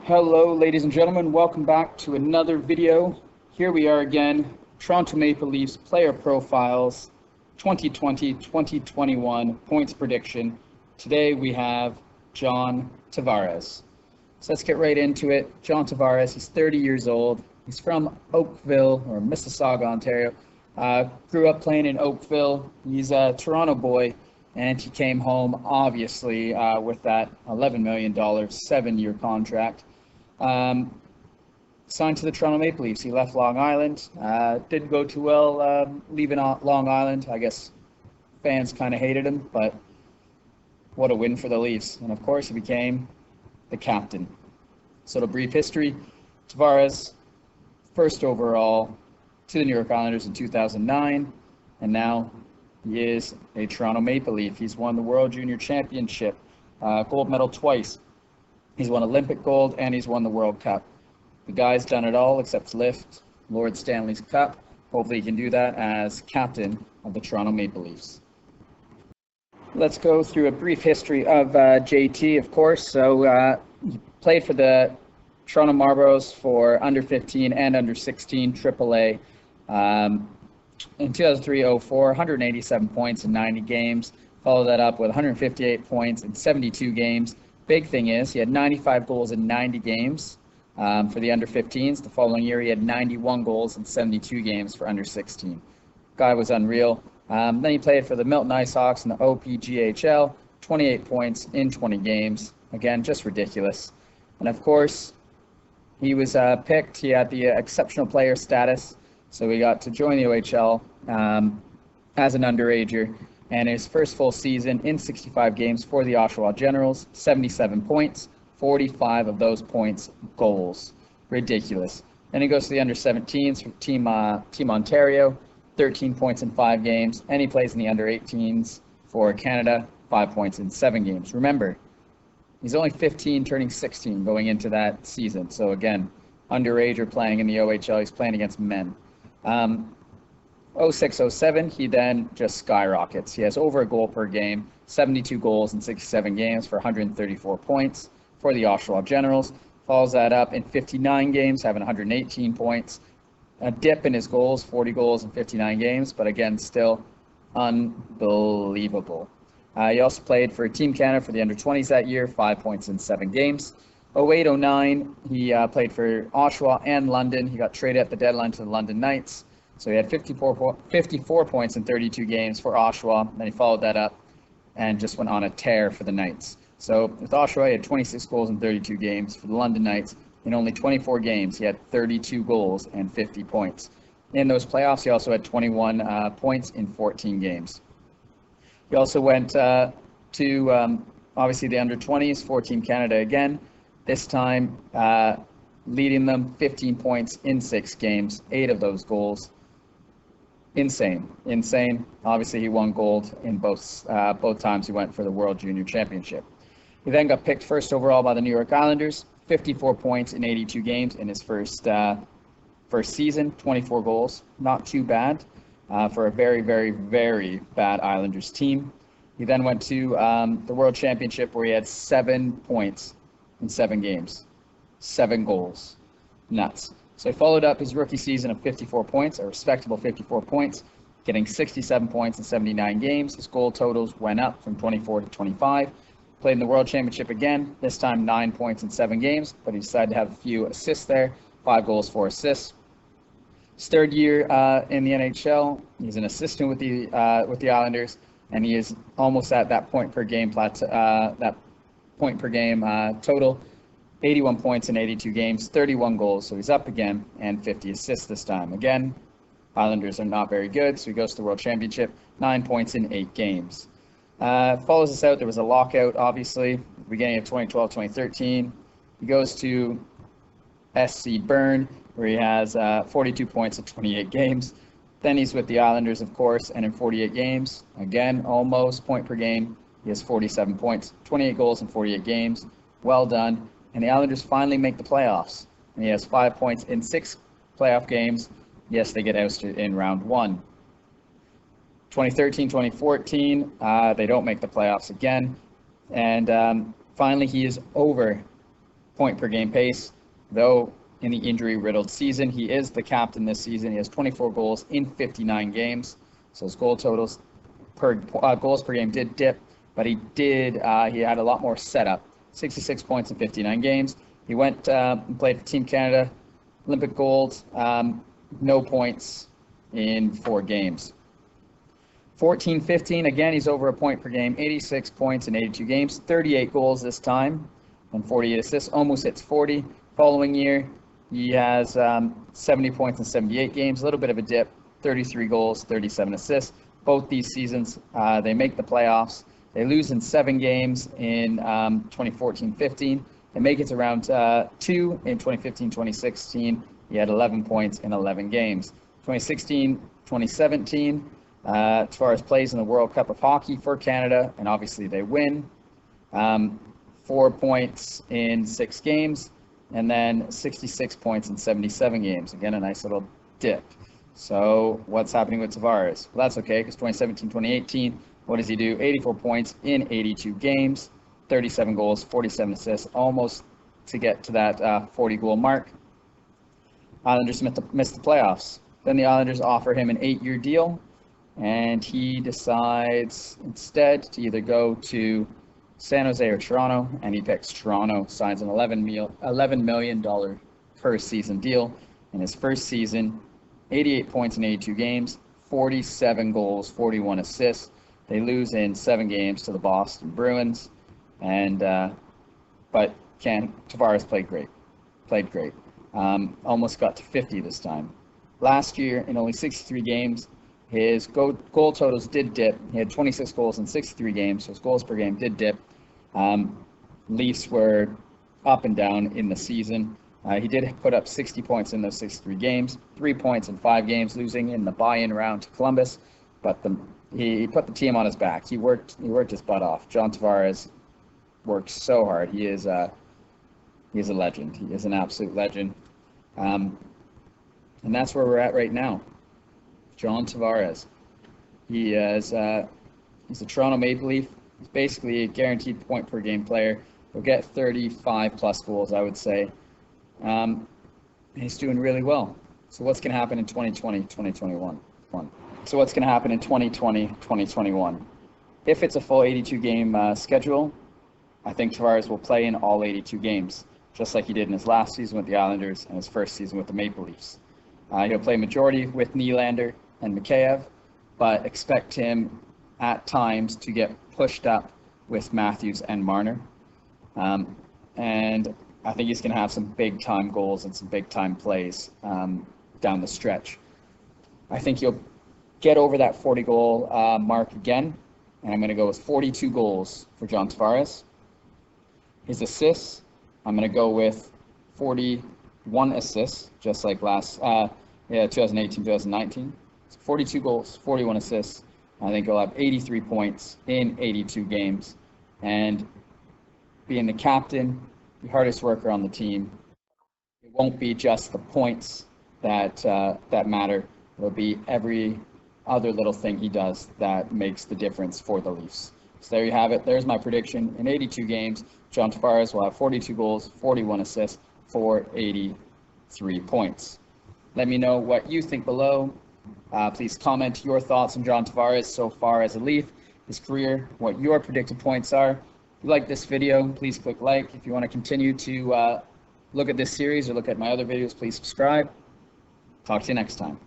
Hello, ladies and gentlemen. Welcome back to another video. Here we are again, Toronto Maple Leafs player profiles 2020-2021 points prediction. Today we have John Tavares. So let's get right into it. John Tavares, he's 30 years old. He's from Oakville or Mississauga, Ontario. Grew up playing in Oakville. He's a Toronto boy, and he came home, obviously, with that $11 million 7-year contract. Signed to the Toronto Maple Leafs. He left Long Island. Didn't go too well leaving Long Island. I guess fans kind of hated him, but what a win for the Leafs. And of course, he became the captain. So, the brief history: Tavares, first overall to the New York Islanders in 2009, and now he is a Toronto Maple Leaf. He's won the World Junior Championship, gold medal twice. He's won Olympic gold, and he's won the World Cup. The guy's done it all except lift Lord Stanley's Cup. Hopefully he can do that as captain of the Toronto Maple Leafs. Let's go through a brief history of JT, of course. So he played for the Toronto Marlboros for under 15 and under 16 AAA. In 2003-04, 187 points in 90 games. Followed that up with 158 points in 72 games. Big thing is he had 95 goals in 90 games for the under 15s. The following year, he had 91 goals in 72 games for under 16. Guy was unreal. Then he played for the Milton Ice Hawks in the OPGHL, 28 points in 20 games. Again, just ridiculous. And of course, he was picked. He had the exceptional player status, so he got to join the OHL as an underager. And his first full season in 65 games for the Oshawa Generals, 77 points, 45 of those points goals. Ridiculous. Then he goes to the under-17s for Team Ontario, 13 points in 5 games, and he plays in the under-18s for Canada, 5 points in 7 games. Remember, he's only 15, turning 16 going into that season. So again, underager playing in the OHL, he's playing against men. 06-07, he then just skyrockets. He has over a goal per game, 72 goals in 67 games for 134 points for the Oshawa Generals. Follows that up in 59 games, having 118 points. A dip in his goals, 40 goals in 59 games, but again, still unbelievable. He also played for Team Canada for the under-20s that year, 5 points in 7 games. 08-09, he played for Oshawa and London. He got traded at the deadline to the London Knights. So he had 54 points in 32 games for Oshawa. Then he followed that up and just went on a tear for the Knights. So with Oshawa, he had 26 goals in 32 games. For the London Knights, in only 24 games, he had 32 goals and 50 points. In those playoffs, he also had 21 points in 14 games. He also went to, obviously, the under-20s for Team Canada again. This time, leading them 15 points in 6 games, 8 of those goals. Insane. Obviously, he won gold in both times he went for the World Junior Championship. He then got picked first overall by the New York Islanders, 54 points in 82 games in his first season, 24 goals. Not too bad for a very, very, very bad Islanders team. He then went to the World Championship where he had 7 points in 7 games, 7 goals. Nuts. So he followed up his rookie season of 54 points, a respectable 54 points, getting 67 points in 79 games. His goal totals went up from 24 to 25. Played in the World Championship again, this time 9 points in 7 games, but he decided to have a few assists there, 5 goals, 4 assists. His third year in the NHL, he's an assistant with the Islanders, and he is almost at that point per game total. 81 points in 82 games, 31 goals, so he's up again, and 50 assists this time. Again, Islanders are not very good, so he goes to the World Championship, 9 points in 8 games. Follows us out, there was a lockout, obviously, beginning of 2012-2013. He goes to SC Bern, where he has 42 points in 28 games. Then he's with the Islanders, of course, and in 48 games, again, almost point per game, he has 47 points, 28 goals in 48 games. Well done. And the Islanders finally make the playoffs. And he has 5 points in 6 playoff games. Yes, they get ousted in round 1. 2013-2014, they don't make the playoffs again. And finally, he is over point per game pace, though in the injury-riddled season. He is the captain this season. He has 24 goals in 59 games. So his goals per game did dip, but he had a lot more setup. 66 points in 59 games. He went and played for Team Canada, Olympic gold, no points in 4 games. 14-15, again, he's over a point per game, 86 points in 82 games, 38 goals this time, and 48 assists, almost hits 40. Following year, he has 70 points in 78 games, a little bit of a dip, 33 goals, 37 assists. Both these seasons, they make the playoffs. They lose in 7 games in 2014-15. They make it to round 2 in 2015-2016. He had 11 points in 11 games. 2016-2017, Tavares plays in the World Cup of Hockey for Canada, and obviously they win. 4 points in 6 games, and then 66 points in 77 games. Again, a nice little dip. So what's happening with Tavares? Well, that's okay, because 2017-2018, what does he do? 84 points in 82 games, 37 goals, 47 assists, almost to get to that 40-goal mark. Islanders missed the playoffs. Then the Islanders offer him an 8-year deal, and he decides instead to either go to San Jose or Toronto, and he picks Toronto, signs an $11 million per season deal. In his first season, 88 points in 82 games, 47 goals, 41 assists. They lose in 7 games to the Boston Bruins, and but Tavares played great. Almost got to 50 this time. Last year, in only 63 games, his goal totals did dip. He had 26 goals in 63 games, so his goals per game did dip. Leafs were up and down in the season. He did put up 60 points in those 63 games, 3 points in 5 games, losing in the buy-in round to Columbus. But he put the team on his back. He worked his butt off. John Tavares worked so hard. He is a legend. He is an absolute legend. And that's where we're at right now. John Tavares. He's a Toronto Maple Leaf. He's basically a guaranteed point per game player. He'll get 35 plus goals, I would say. He's doing really well. So what's going to happen in 2020, 2021? So what's going to happen in 2020, 2021? If it's a full 82-game schedule, I think Tavares will play in all 82 games, just like he did in his last season with the Islanders and his first season with the Maple Leafs. He'll play majority with Nylander and Mikheyev, but expect him at times to get pushed up with Matthews and Marner. And I think he's going to have some big-time goals and some big-time plays down the stretch. I think he'll get over that 40-goal mark again, and I'm going to go with 42 goals for John Tavares. His assists, I'm going to go with 41 assists, just like 2018-2019. So 42 goals, 41 assists. I think he'll have 83 points in 82 games. And being the captain, the hardest worker on the team, it won't be just the points that matter. It'll be every other little thing he does that makes the difference for the Leafs. So there you have it. There's my prediction. In 82 games, John Tavares will have 42 goals, 41 assists, for 83 points. Let me know what you think below. Please comment your thoughts on John Tavares so far as a Leaf, his career, what your predicted points are. If you like this video, please click like. If you want to continue to look at this series or look at my other videos, please subscribe. Talk to you next time.